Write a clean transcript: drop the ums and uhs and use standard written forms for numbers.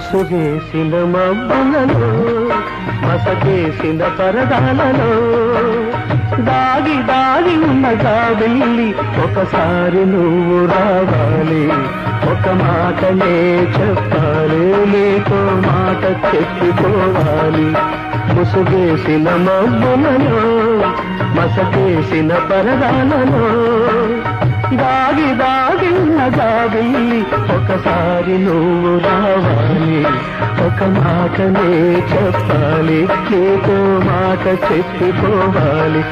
ముసుగేసిన మబ్బులలో మసకేసిన పరదాలలో దాగి దాగి ఉన్న జాబిల్లి ఒకసారి నువ్వు రావాలి ఒక మాటనే చెప్పాలి నీతో మాట చెప్పిపోవాలి ముసుగేసిన మబ్బులలో మసకేసిన పరదాలలో దాగి దాగి ఉన్న జాబిల్లి ఒకసారి నువ్వు రావాలి ఒక మాటనే చెప్పాలి నీతో మాట చెప్పిపోవాలి.